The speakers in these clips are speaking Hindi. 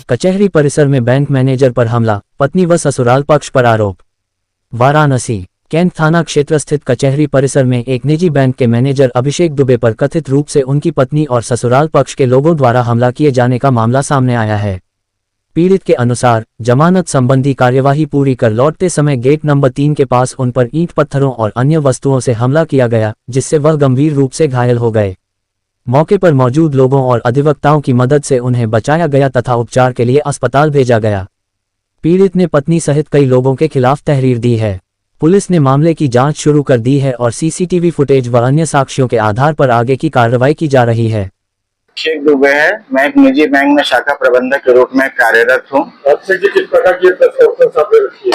कचहरी परिसर में बैंक मैनेजर पर हमला, पत्नी व ससुराल पक्ष पर आरोप। वाराणसी कैंट थाना क्षेत्र स्थित कचहरी परिसर में एक निजी बैंक के मैनेजर अभिषेक दुबे पर कथित रूप से उनकी पत्नी और ससुराल पक्ष के लोगों द्वारा हमला किए जाने का मामला सामने आया है। पीड़ित के अनुसार जमानत संबंधी कार्यवाही पूरी कर लौटते समय गेट नंबर 3 के पास उन पर ईंट पत्थरों और अन्य वस्तुओं से हमला किया गया, जिससे वह गंभीर रूप से घायल हो गए। मौके पर मौजूद लोगों और अधिवक्ताओं की मदद से उन्हें बचाया गया तथा उपचार के लिए अस्पताल भेजा गया। पीड़ित ने पत्नी सहित कई लोगों के खिलाफ तहरीर दी है। पुलिस ने मामले की जांच शुरू कर दी है और सीसीटीवी फुटेज व अन्य साक्ष्यों के आधार पर आगे की कार्रवाई की जा रही है। अभिषेक दुबे है, मैं एक निजी बैंक में शाखा प्रबंधक के रूप में कार्यरत हूँ। किस प्रकार की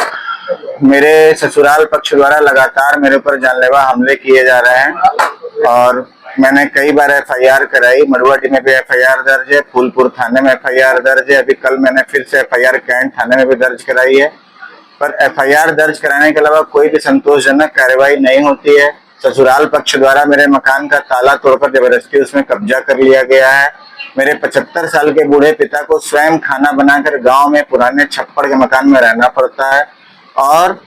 मेरे ससुराल पक्ष द्वारा लगातार मेरे ऊपर जानलेवा हमले किए जा रहे हैं और मैंने कई बार एफआईआर कराई। मड़ुआडी में भी एफआईआर दर्ज है, फूलपुर थाने में एफआईआर दर्ज है, अभी कल मैंने फिर से एफआईआर कैंट थाने में भी दर्ज कराई है। पर एफआईआर दर्ज कराने के अलावा कोई भी संतोषजनक कार्रवाई नहीं होती है। ससुराल पक्ष द्वारा मेरे मकान का ताला तोड़कर जबरदस्ती उसमें कब्जा कर लिया गया है। मेरे 75 साल के बूढ़े पिता को स्वयं खाना बनाकर गांव में पुराने छप्पड़ के मकान में रहना पड़ता है और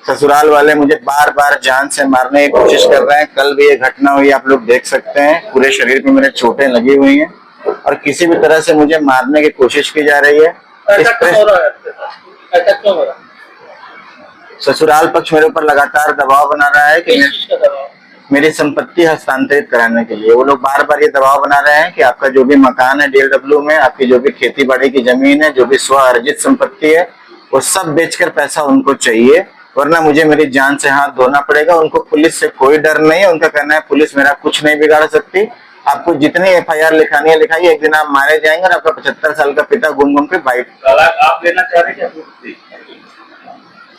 ससुराल वाले मुझे बार बार जान से मारने की कोशिश कर रहे हैं। कल भी ये घटना हुई, आप लोग देख सकते हैं, पूरे शरीर पे मेरे चोटें लगी हुई हैं और किसी भी तरह से मुझे मारने की कोशिश की जा रही है। ससुराल पक्ष मेरे ऊपर लगातार दबाव बना रहा है कि मेरी संपत्ति हस्तांतरित कराने के लिए। वो लोग बार बार ये दबाव बना रहे हैं कि आपका जो भी मकान है DLW में, आपकी जो भी खेती बाड़ी की जमीन है, जो भी स्व अर्जित संपत्ति है, वो सब बेचकर पैसा उनको चाहिए, वरना मुझे मेरी जान से हाथ धोना पड़ेगा। उनको पुलिस से कोई डर नहीं है। उनका कहना है पुलिस मेरा कुछ नहीं बिगाड़ सकती, आपको जितनी एफआईआर लिखानी है लिखाइए, एक दिन आप मारे जाएंगे और आपका 75 साल का पिता घूम घूम के बाइट आप लेना चाह रहे हैं।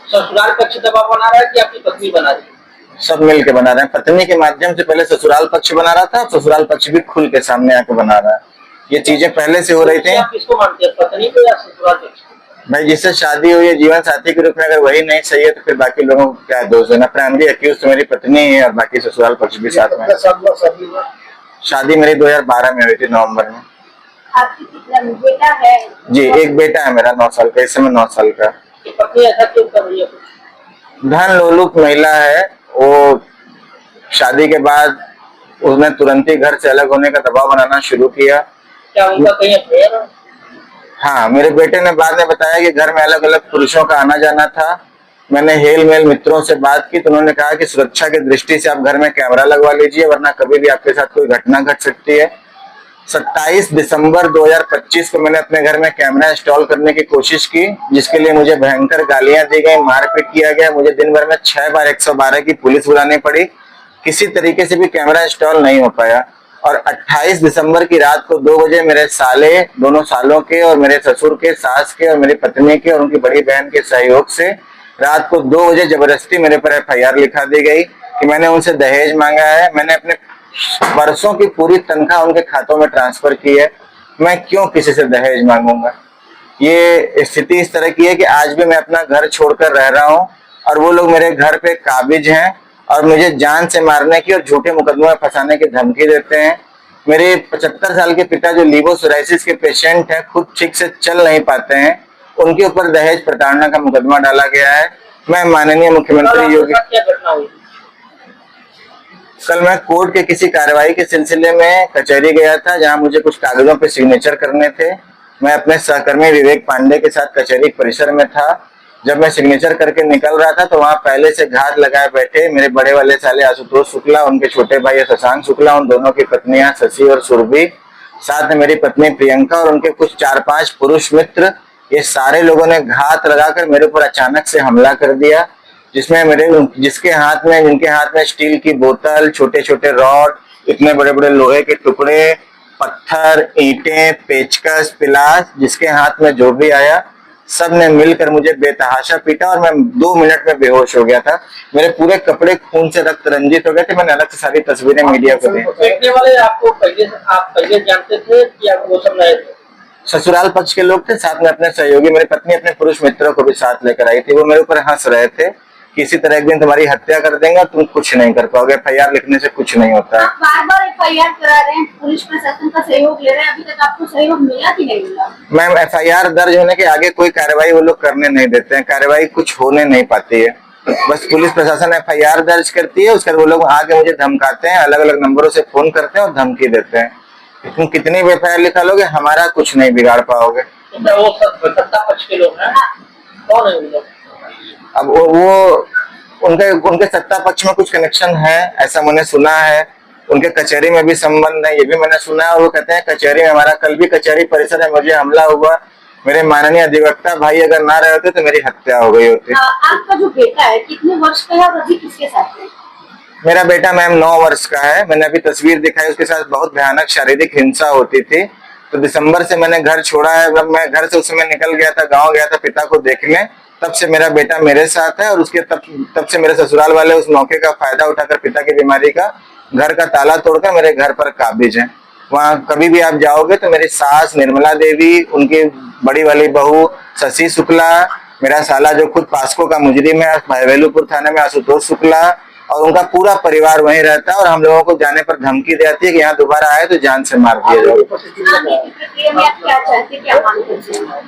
ससुराल पक्ष दबाव बना रहा है कि आपकी पत्नी बना रही है? सब मिल के बना रहे हैं। पत्नी के माध्यम से पहले ससुराल पक्ष बना रहा था, ससुराल पक्ष भी खुल के सामने आके बना रहा है। ये चीजें पहले से हो रही थी। आप किसको मानते हैं, पत्नी को या ससुराल पक्ष? भाई जिससे शादी हुई है जीवन साथी के रूप में, अगर वही नहीं सही है तो फिर बाकी लोगों को क्या दोष देना। प्राइमरी अक्यूज तो मेरी पत्नी है और बाकी ससुराल पक्ष भी साथ में। शादी मेरी 2012 में हुई थी, नवंबर में। आपकी कितना बेटा है? जी, एक बेटा है मेरा 9 साल का, इस समय 9 साल का। पत्नी ऐसा क्यों कर रही है? धन लोलुप महिला है। वो शादी के बाद उसने तुरंत ही घर से अलग होने का दबाव बनाना शुरू किया। क्या उनका कहीं अफेयर है? हाँ, मेरे बेटे ने बाद में बताया कि घर में अलग अलग पुरुषों का आना जाना था। मैंने हेल मेल मित्रों से बात की तो उन्होंने कहा कि सुरक्षा की दृष्टि से आप घर में कैमरा लगवा लीजिए, वरना कभी भी आपके साथ कोई घटना घट सकती है। 27 दिसंबर 2025 को मैंने अपने घर में कैमरा इंस्टॉल करने की कोशिश की, जिसके लिए मुझे भयंकर गालियां दी गई, मारपीट किया गया। मुझे दिन भर में 6 बार 112 की पुलिस बुलानी पड़ी, किसी तरीके से भी कैमरा इंस्टॉल नहीं हो पाया। और 28 दिसंबर की रात को 2 बजे मेरे साले, दोनों सालों के और मेरे ससुर के, सास के और मेरी पत्नी के और उनकी बड़ी बहन के सहयोग से रात को 2 बजे जबरदस्ती मेरे पर एफआईआर लिखा दी गई कि मैंने उनसे दहेज मांगा है। मैंने अपने बरसों की पूरी तनख्वाह उनके खातों में ट्रांसफर की है। मैं क्यों किसी से दहेज मांगूंगा? ये स्थिति इस तरह की है कि आज भी मैं अपना घर छोड़कर रह रहा हूँ और वो लोग मेरे घर पे काबिज हैं और मुझे जान से मारने की और झूठे मुकदमों में फंसाने की धमकी देते हैं। मेरे 75 साल के पिता जो लीवोसोराइसिस के पेशेंट हैं, खुद ठीक से चल नहीं पाते हैं, उनके ऊपर दहेज प्रताड़ना का मुकदमा डाला गया है। मैं माननीय मुख्यमंत्री योगी, कल मैं कोर्ट के किसी कार्रवाई के सिलसिले में कचहरी गया था, जहां मुझे कुछ कागजों पे सिग्नेचर करने थे। मैं अपने सहकर्मी विवेक पांडे के साथ कचहरी परिसर में था। जब मैं सिग्नेचर करके निकल रहा था तो वहां पहले से घात लगाए बैठे मेरे बड़े वाले साले आशुतोष शुक्ला, उनके छोटे भाई शशांक शुक्ला, उन दोनों की पत्नियां शशि और सुरभि, साथ में मेरी पत्नी प्रियंका और उनके कुछ 4-5 पुरुष मित्र, ये सारे लोगों ने घात लगाकर मेरे ऊपर अचानक से हमला कर दिया, जिसमें जिनके हाथ में स्टील की बोतल, छोटे छोटे रॉड, इतने बड़े बड़े लोहे के टुकड़े, पत्थर, ईंटें, पेचकस, पिलास, जिसके हाथ में जो भी आया सब ने मिलकर मुझे बेतहाशा पीटा और मैं 2 मिनट में बेहोश हो गया था। मेरे पूरे कपड़े खून से रक्त रंजित हो गए थे। मैंने अलग से सारी तस्वीरें मीडिया को दी। फेंकने वाले आपको पहले जानते थे कि आप वो सब नए थे? ससुराल पक्ष के लोग थे, साथ में अपने सहयोगी, मेरी पत्नी अपने पुरुष मित्रों को भी साथ लेकर आई थी। वो मेरे ऊपर हंस रहे थे किसी तरह एक दिन तुम्हारी हत्या कर देंगे और तुम कुछ नहीं कर पाओगे। FIR लिखने से कुछ नहीं होता है। आप बार बार FIR करा रहे हैं, पुलिस प्रशासन का सहयोग ले रहे हैं, अभी तक आपको सहयोग मिला कि नहीं मिला? मैम, FIR दर्ज होने के आगे कोई कार्रवाई वो लोग करने नहीं देते हैं, कार्रवाई कुछ होने नहीं पाती है। बस पुलिस प्रशासन FIR दर्ज करती है, उसके बाद वो लोग आगे मुझे धमकाते हैं, अलग अलग नंबरों से फोन करते हैं और धमकी देते हैं। तुम कितनी भी FIR लिखा लोगे, हमारा कुछ नहीं बिगाड़ पाओगे। तो वो सत्ता पक्ष के लोग हैं, कौन है वो लोग? अब वो उनके सत्ता पक्ष में कुछ कनेक्शन है, ऐसा मैंने सुना है। उनके कचहरी में भी संबंध है, ये भी मैंने सुना है। और वो कहते हैं कचहरी में हमारा, कल भी कचहरी परिसर में मुझे हमला हुआ, मेरे माननीय अधिवक्ता भाई अगर ना रहे होते तो मेरी हत्या हो गई होती। आपका जो बेटा है कितने वर्ष का है और अभी किसके साथ है? मेरा बेटा मैम 9 वर्ष का है। मैंने अभी तस्वीर दिखाई, उसके साथ बहुत भयानक शारीरिक हिंसा होती थी। तो दिसंबर से मैंने घर छोड़ा है। जब मैं घर से उस समय निकल गया था, गाँव गया था पिता को देखने, तब से मेरा बेटा मेरे साथ है। और उसके तब से मेरे ससुराल वाले उस मौके का फायदा उठाकर पिता की बीमारी का घर का ताला तोड़कर मेरे घर पर काबिज है। वहाँ कभी भी आप जाओगे तो मेरी सास निर्मला देवी, उनकी बड़ी वाली बहू शशि शुक्ला, मेरा साला जो खुद पास्को का मुजरिम है भाईवेलुपुर थाने में आशुतोष शुक्ला, और उनका पूरा परिवार वहीं रहता है। और हम लोगों को जाने पर धमकी देती है कि यहाँ दोबारा आए तो जान से मार दिया जाएगा। आगे की प्रक्रिया में आप क्या चाहते हैं, क्या मांग करते हैं?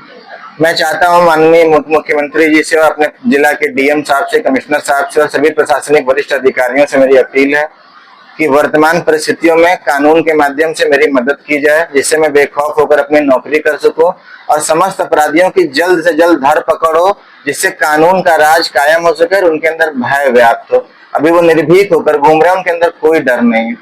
मैं चाहता हूँ माननीय मुख्यमंत्री जी से और अपने जिला के DM साहब से, कमिश्नर साहब से और सभी प्रशासनिक वरिष्ठ अधिकारियों से मेरी अपील है कि वर्तमान परिस्थितियों में कानून के माध्यम से मेरी मदद की जाए, जिससे मैं बेखौफ होकर अपनी नौकरी कर सकूं और समस्त अपराधियों की जल्द से जल्द धर पकड़ हो, जिससे कानून का राज कायम हो सके और उनके अंदर भय व्याप्त हो। अभी वो निर्भीक होकर घूम रहे हैं, उनके अंदर कोई डर नहीं है।